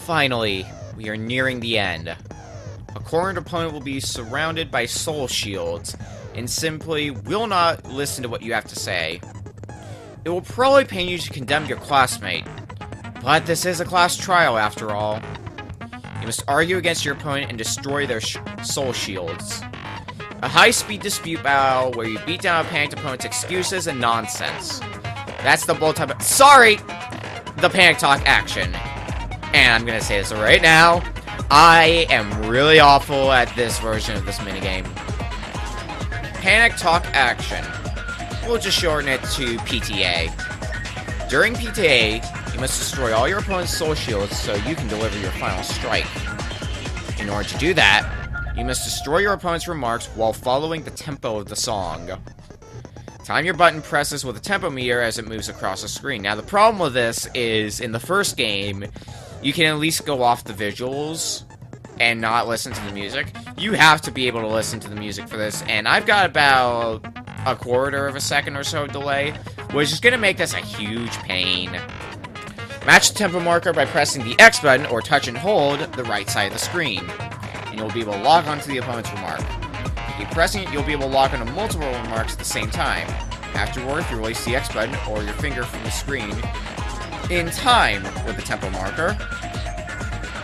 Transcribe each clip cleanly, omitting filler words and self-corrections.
Finally, we are nearing the end. A cornered opponent will be surrounded by soul shields, and simply will not listen to what you have to say. It will probably pain you to condemn your classmate, but this is a class trial after all. You must argue against your opponent and destroy their soul shields. A high-speed dispute battle where you beat down a panicked opponent's excuses and nonsense. That's the bold type of— Sorry! The panic talk action. And I'm gonna say this right now, I am really awful at this version of this minigame. Panic talk action. We'll just shorten it to PTA. During PTA, you must destroy all your opponent's soul shields so you can deliver your final strike. In order to do that, you must destroy your opponent's remarks while following the tempo of the song. Time your button presses with a tempo meter as it moves across the screen. Now, the problem with this is, in the first game, you can at least go off the visuals and not listen to the music. You have to be able to listen to the music for this, and I've got about a quarter of a second or so delay, which is going to make this a huge pain. Match the tempo marker by pressing the X button or touch and hold the right side of the screen, and you'll be able to lock onto the opponent's remark. Keep pressing it, you'll be able to lock onto multiple remarks at the same time. Afterward, you release the X button or your finger from the screen in time with the tempo marker.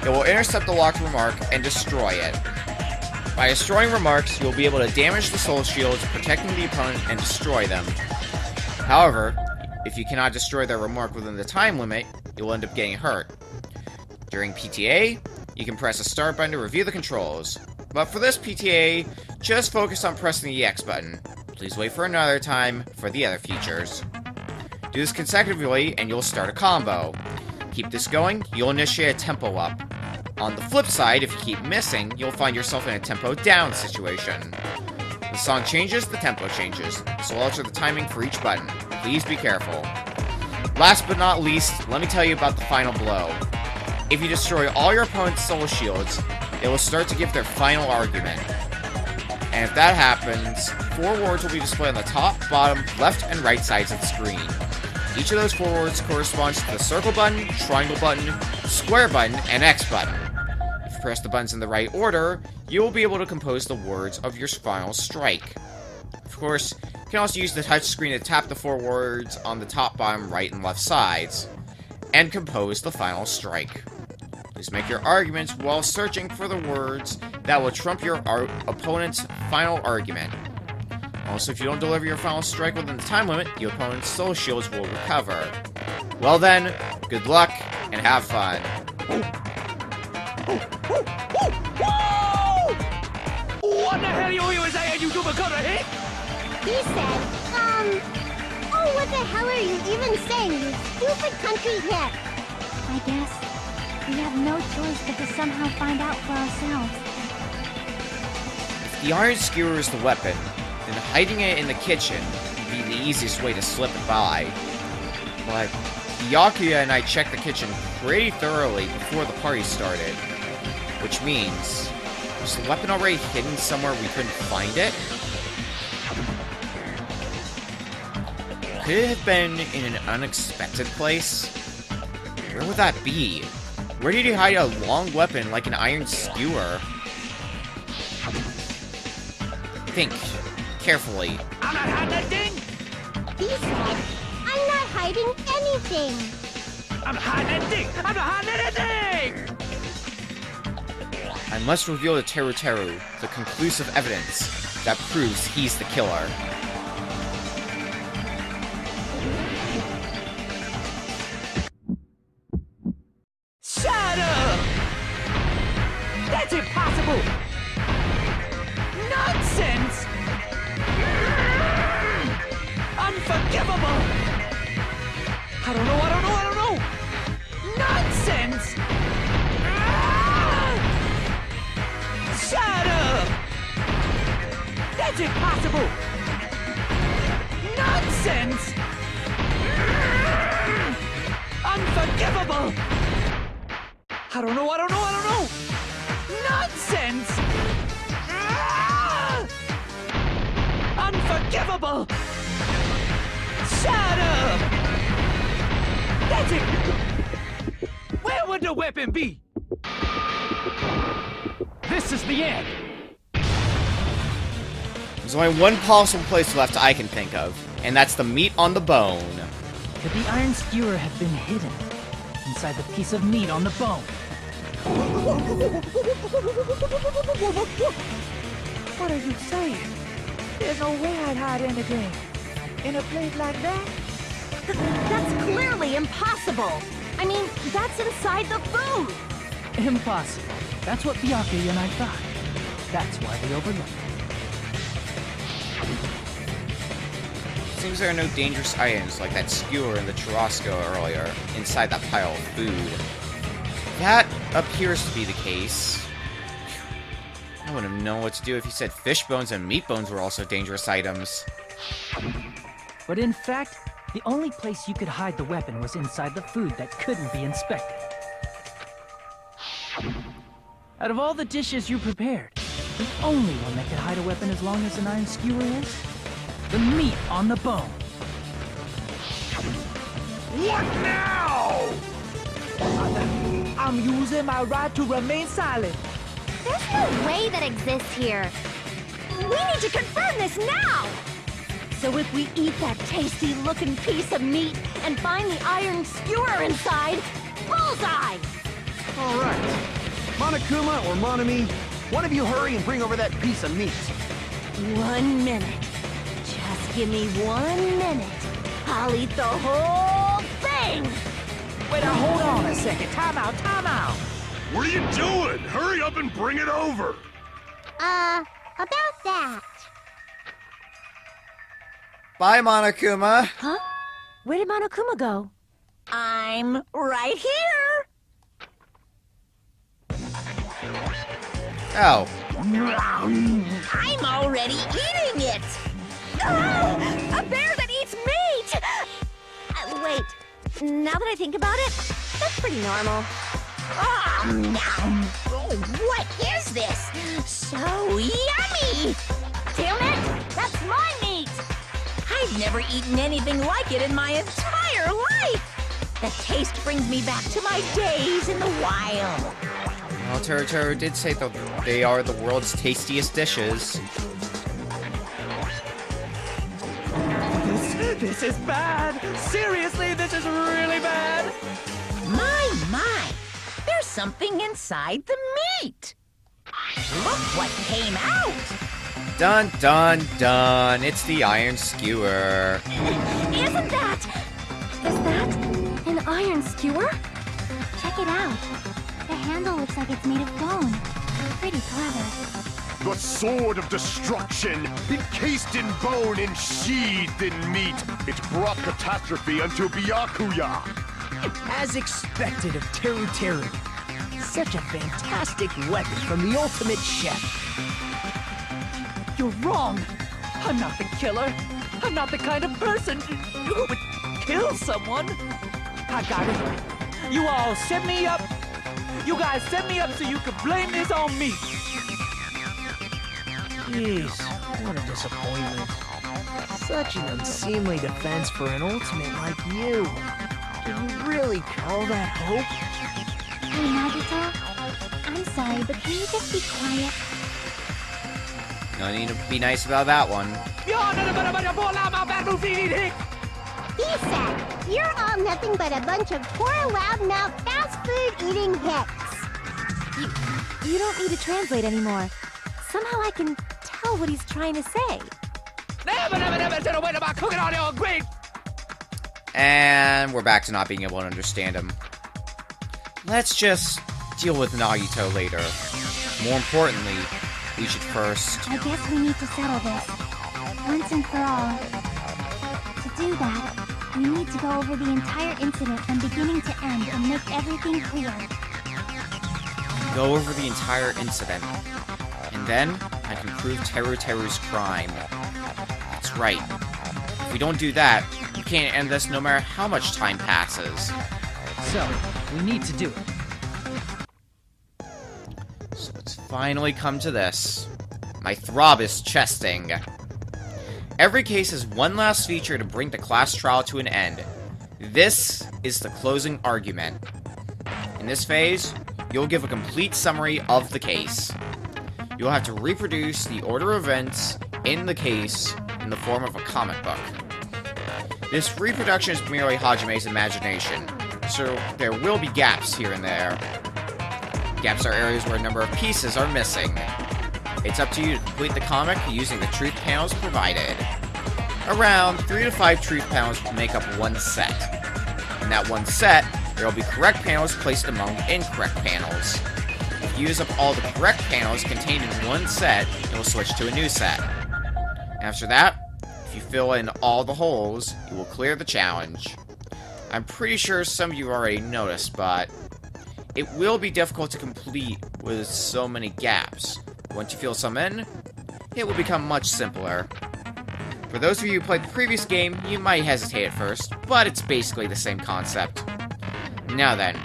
It will intercept the locked remark and destroy it. By destroying remarks, you'll be able to damage the soul shields, protecting the opponent, and destroy them. However, if you cannot destroy their remark within the time limit, you'll end up getting hurt. During PTA, you can press the start button to review the controls. But for this PTA, just focus on pressing the X button. Please wait for another time for the other features. Do this consecutively and you'll start a combo. Keep this going, you'll initiate a tempo up. On the flip side, if you keep missing, you'll find yourself in a tempo down situation. The song changes, the tempo changes. This will alter the timing for each button. Please be careful. Last but not least, let me tell you about the final blow. If you destroy all your opponent's soul shields, they will start to give their final argument. And if that happens, 4 words will be displayed on the top, bottom, left, and right sides of the screen. Each of those 4 words corresponds to the circle button, triangle button, square button, and X button. If you press the buttons in the right order, you will be able to compose the words of your final strike. Of course, you can also use the touchscreen to tap the 4 words on the top, bottom, right, and left sides, and compose the final strike. Please make your arguments while searching for the words that will trump your opponent's final argument. Also, if you don't deliver your final strike within the time limit, the opponent's soul shields will recover. Well then, good luck, and have fun. What the hell you saying, you double cutter, eh? He said, oh, what the hell are you even saying, you stupid country hip? I guess we have no choice but to somehow find out for ourselves. If the iron skewer is the weapon, then hiding it in the kitchen would be the easiest way to slip it by. But Yakuya and I checked the kitchen pretty thoroughly before the party started. Which means, was the weapon already hidden somewhere we couldn't find it? Could it have been in an unexpected place? Where would that be? Where did he hide a long weapon like an iron skewer? Think carefully. I'm not hiding that thing! He said, I'm not hiding anything. I'm hiding that thing! I'm not hiding anything! I must reveal to Teru Teru the conclusive evidence that proves he's the killer. Shut up! That's impossible! Nonsense! Unforgivable! I don't know! Nonsense! Shut up! That's impossible! Nonsense! Unforgivable! I don't know! Nonsense! Unforgivable! Shut up! That's it! Where would the weapon be? This is the end. There's only one possible place left I can think of, and that's the meat on the bone. Could the iron skewer have been hidden inside the piece of meat on the bone? What are you saying? There's no way I'd hide anything. In a place like that? That's clearly impossible. I mean, that's inside the food. Impossible. That's what Byakuya and I thought. That's why we overlooked it. Seems there are no dangerous items like that skewer in the churrasco earlier inside that pile of food. That appears to be the case. I wouldn't have known what to do if he said fish bones and meat bones were also dangerous items. But in fact, the only place you could hide the weapon was inside the food that couldn't be inspected. Out of all the dishes you prepared, the only one that could hide a weapon as long as an iron skewer is the meat on the bone. What now? I'm using my right to remain silent. There's no way that exists here. We need to confirm this now! So if we eat that tasty-looking piece of meat and find the iron skewer inside, bullseye! All right. Monokuma or Monami, one of you hurry and bring over that piece of meat. 1 minute. Just give me 1 minute. I'll eat the whole thing! Wait, now hold on a second. Time out, time out. What are you doing? Hurry up and bring it over. About that. Bye, Monokuma! Huh? Where did Monokuma go? I'm right here! Oh. I'm already eating it! A bear that eats meat! Wait, now that I think about it, that's pretty normal. What is this? So yummy! Damn it! That's my meat! I've never eaten anything like it in my entire life! The taste brings me back to my days in the wild. Well, Teru did say that they are the world's tastiest dishes. This is bad. Seriously, this is really bad. My. There's something inside the meat. Look what came out. Dun dun dun! It's the iron skewer. Isn't that? Is that an iron skewer? Check it out. The handle looks like it's made of bone. Pretty clever. The sword of destruction, encased in bone and sheathed in meat. It brought catastrophe unto Byakuya. As expected of Teru. Such a fantastic weapon from the ultimate chef. You're wrong. I'm not the killer. I'm not the kind of person who would kill someone. I got it. You all set me up. You guys set me up so you could blame this on me. Jeez, what a disappointment. Such an unseemly defense for an ultimate like you. Do you really call that hope? Hey, Nagito. I'm sorry, but can you just be quiet? No need to be nice about that one. He said, you're all nothing but a bunch of poor, loudmouth, fast food eating hicks. You don't need to translate anymore. Somehow I can tell what he's trying to say. And we're back to not being able to understand him. Let's just deal with Nagito later. More importantly, we should first... I guess we need to settle this. Once and for all. To do that, we need to go over the entire incident from beginning to end and make everything clear. go over the entire incident. And then, I can prove Teru's crime. That's right. If we don't do that, you can't end this no matter how much time passes. So, we need to do it. So it's finally come to this. My throb is chesting. Every case has one last feature to bring the class trial to an end. This is the closing argument. In this phase, you'll give a complete summary of the case. you'll have to reproduce the order of events in the case in the form of a comic book. This reproduction is merely Hajime's imagination, so there will be gaps here and there. Gaps are areas where a number of pieces are missing. It's up to you to complete the comic using the truth panels provided. Around 3 to 5 truth panels will make up one set. In that one set, there will be correct panels placed among incorrect panels. If you use up all the correct panels contained in one set, it will switch to a new set. After that, if you fill in all the holes, you will clear the challenge. I'm pretty sure some of you already noticed, but it will be difficult to complete with so many gaps. Once you fill some in, it will become much simpler. For those of you who played the previous game, you might hesitate at first, but it's basically the same concept. Now then,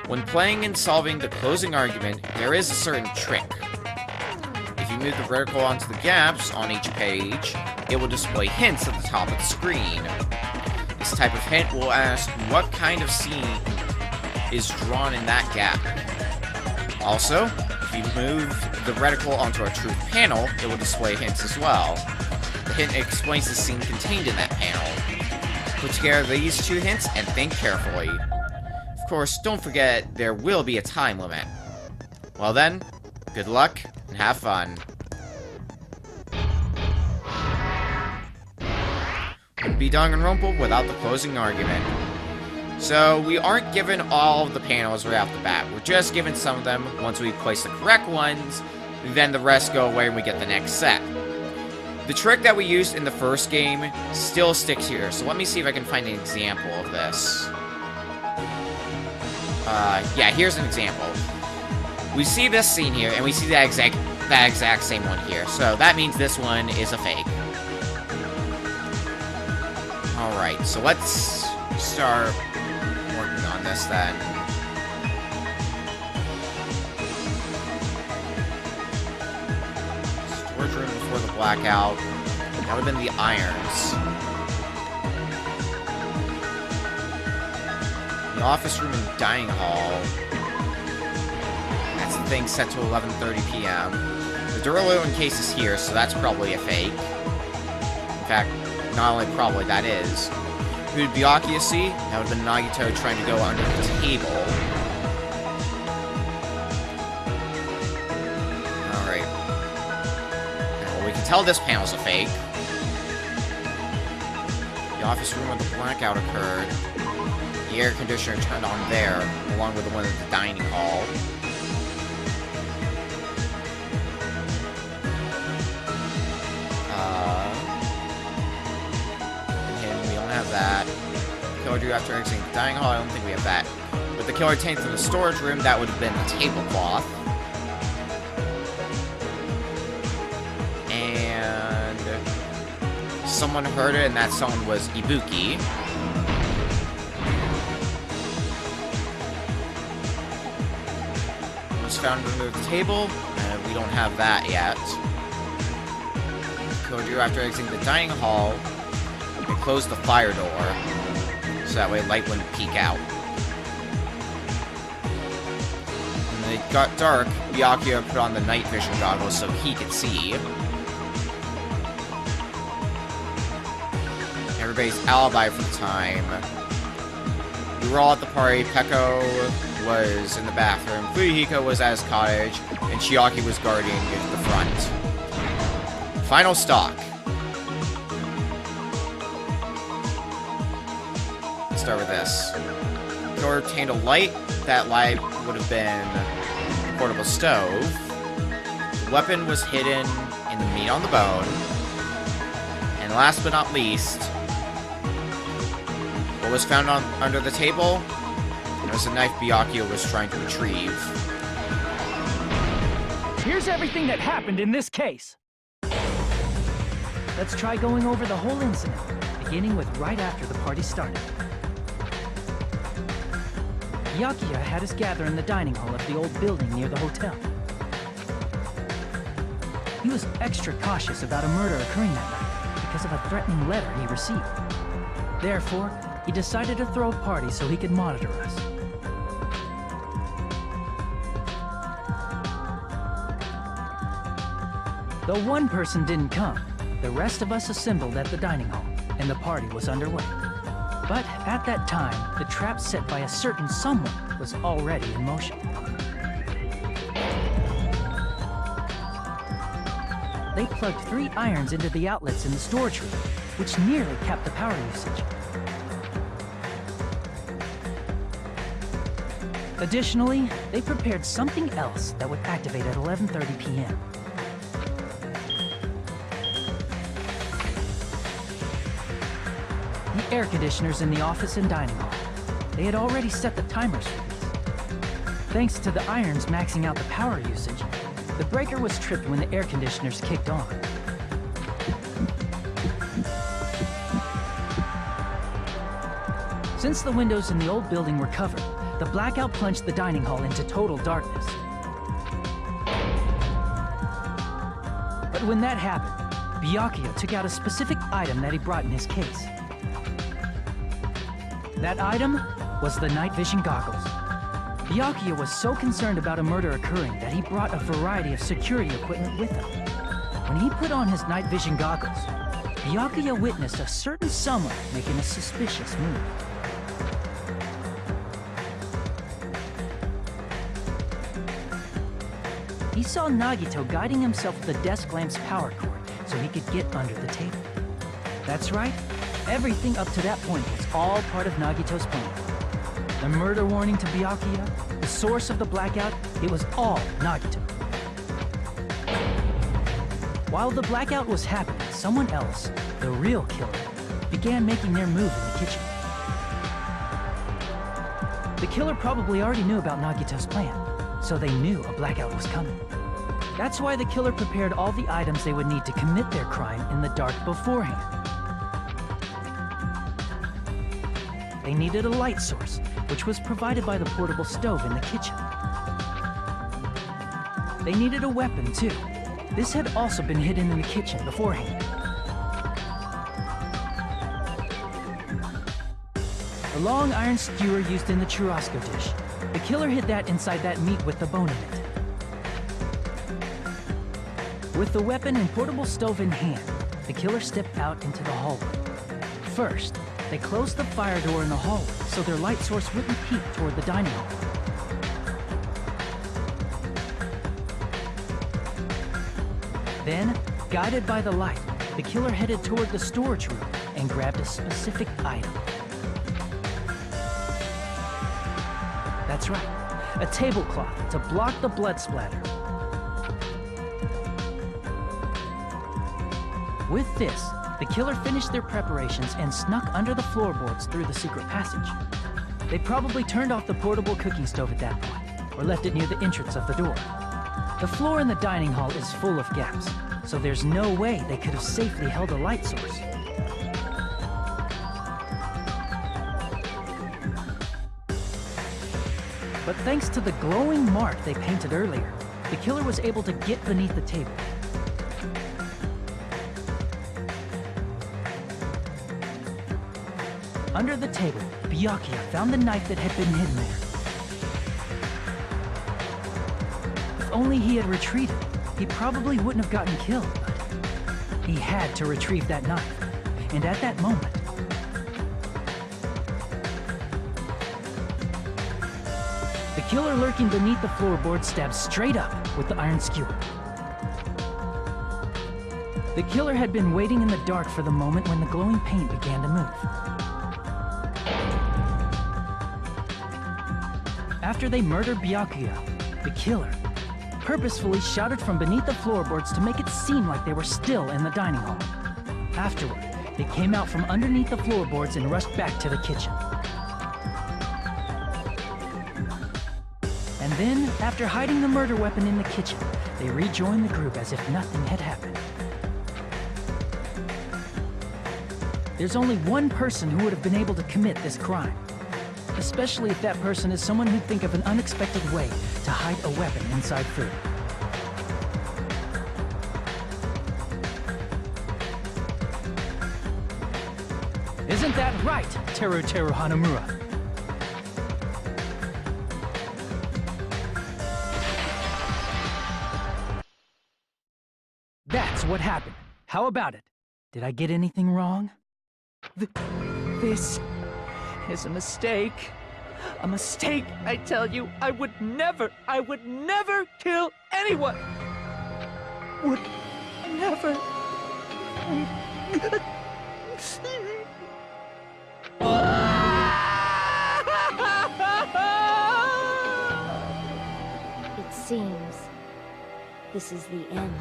when playing and solving the closing argument, there is a certain trick. If you move the vertical onto the gaps on each page, it will display hints at the top of the screen. This type of hint will ask what kind of scene is drawn in that gap. Also, if you move the reticle onto a truth panel, it will display hints as well. The hint explains the scene contained in that panel. Put together these two hints and think carefully. Of course, don't forget there will be a time limit. Well then, good luck and have fun. Wouldn't be Danganronpa without the closing argument. So, we aren't given all of the panels right off the bat. We're just given some of them. Once we place the correct ones, then the rest go away and we get the next set. The trick that we used in the first game still sticks here, so let me see if I can find an example of this. Yeah, here's an example. We see this scene here, and we see that exact same one here, so that means this one is a fake. Alright, so let's start working on this then. Storage room before the blackout. That would have been the irons. The office room and dining hall. That's the thing set to 11:30 p.m. The Duraludin case is here, so that's probably a fake. In fact, not only probably, that is. Who did Byakuya see? That would have been Nagito trying to go under the table. Alright. Well, we can tell this panel's a fake. The office room where the blackout occurred. The air conditioner turned on there, along with the one at the dining hall. We don't have that. Killer drew after exiting the dining hall, I don't think we have that. But the killer tanked in the storage room, that would have been the tablecloth. And someone heard it, and that someone was Ibuki. Found under the table, and we don't have that yet. Killer drew after exiting the dining hall and closed the fire door, so that way light wouldn't peek out. When it got dark, Byakuya put on the night vision goggles so he could see. Everybody's alibi for the time. We were all at the party. Peko was in the bathroom, Fuyuhiko was at his cottage, and Chiaki was guarding the front. Final stock. Let's start with this. Killer obtained a light. That light would have been a portable stove. The weapon was hidden in the meat on the bone. And last but not least, what was found under the table? It was a knife Byakuya was trying to retrieve. Here's everything that happened in this case. Let's try going over the whole incident, beginning with right after the party started. Byakuya had us gather in the dining hall of the old building near the hotel. He was extra cautious about a murder occurring that night because of a threatening letter he received. Therefore, he decided to throw a party so he could monitor us. Though one person didn't come, the rest of us assembled at the dining hall, and the party was underway. But at that time, the trap set by a certain someone was already in motion. They plugged 3 irons into the outlets in the storage room, which nearly capped the power usage. Additionally, they prepared something else that would activate at 11:30 p.m. The air conditioners in the office and dining hall. They had already set the timers for these. Thanks to the irons maxing out the power usage, the breaker was tripped when the air conditioners kicked on. Since the windows in the old building were covered, the blackout plunged the dining hall into total darkness. But when that happened, Byakuya took out a specific item that he brought in his case. That item was the night vision goggles. Byakuya was so concerned about a murder occurring that he brought a variety of security equipment with him. When he put on his night vision goggles, Byakuya witnessed a certain someone making a suspicious move. He saw Nagito guiding himself with the desk lamp's power cord so he could get under the table. That's right, everything up to that point was all part of Nagito's plan. The murder warning to Byakuya, the source of the blackout, it was all Nagito. While the blackout was happening, someone else, the real killer, began making their move in the kitchen. The killer probably already knew about Nagito's plan, so they knew a blackout was coming. That's why the killer prepared all the items they would need to commit their crime in the dark beforehand. They needed a light source, which was provided by the portable stove in the kitchen. They needed a weapon, too. This had also been hidden in the kitchen beforehand. The long iron skewer used in the churrasco dish. The killer hid that inside that meat with the bone in it. With the weapon and portable stove in hand, the killer stepped out into the hallway. First, they closed the fire door in the hallway so their light source wouldn't peek toward the dining hall. Then, guided by the light, the killer headed toward the storage room and grabbed a specific item. That's right, a tablecloth to block the blood splatter. With this, the killer finished their preparations and snuck under the floorboards through the secret passage. They probably turned off the portable cooking stove at that point, or left it near the entrance of the door. The floor in the dining hall is full of gaps, so there's no way they could have safely held a light source. But thanks to the glowing mark they painted earlier, the killer was able to get beneath the table. Under the table, Byakuya found the knife that had been hidden there. If only he had retreated, he probably wouldn't have gotten killed, but he had to retrieve that knife. And at that moment, the killer lurking beneath the floorboard stabbed straight up with the iron skewer. The killer had been waiting in the dark for the moment when the glowing paint began to move. After they murdered Byakuya, the killer purposefully shouted from beneath the floorboards to make it seem like they were still in the dining hall. Afterward, they came out from underneath the floorboards and rushed back to the kitchen. And then, after hiding the murder weapon in the kitchen, they rejoined the group as if nothing had happened. There's only one person who would have been able to commit this crime. Especially if that person is someone who'd think of an unexpected way to hide a weapon inside food. Isn't that right, Teru Hanamura? So what happened? How about it? Did I get anything wrong? This is a mistake. A mistake, I tell you. I would never kill anyone. Would never. It seems this is the end.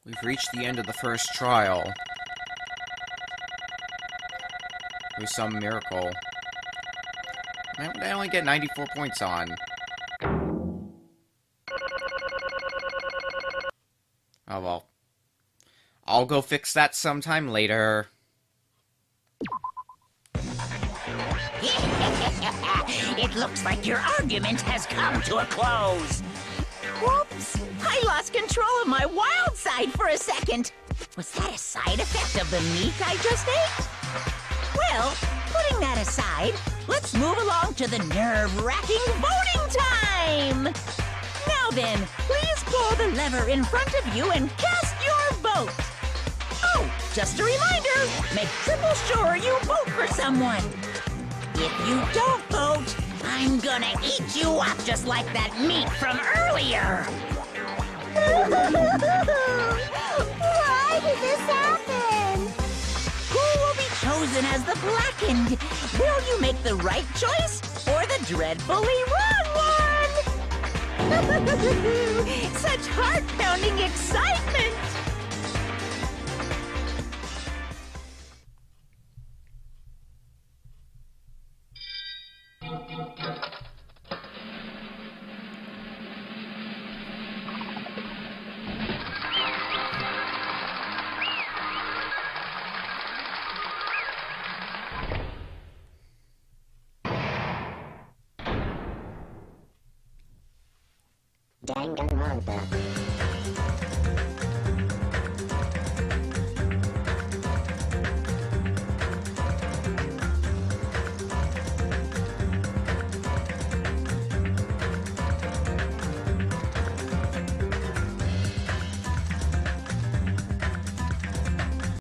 We've reached the end of the first trial. Through some miracle. Man, what did I only get 94 points on? Oh well. I'll go fix that sometime later. It looks like your argument has come to a close. Whoops! I lost control of my wild side for a second. Was that a side effect of the meat I just ate? Well, putting that aside, let's move along to the nerve-wracking voting time! Now then, please pull the lever in front of you and cast your vote. Oh, just a reminder, make triple sure you vote for someone. If you don't vote, I'm gonna eat you up just like that meat from earlier. Why did this happen? Who will be chosen as the blackened? Will you make the right choice or the dreadfully wrong one? Such heart-pounding excitement! Danganronpa.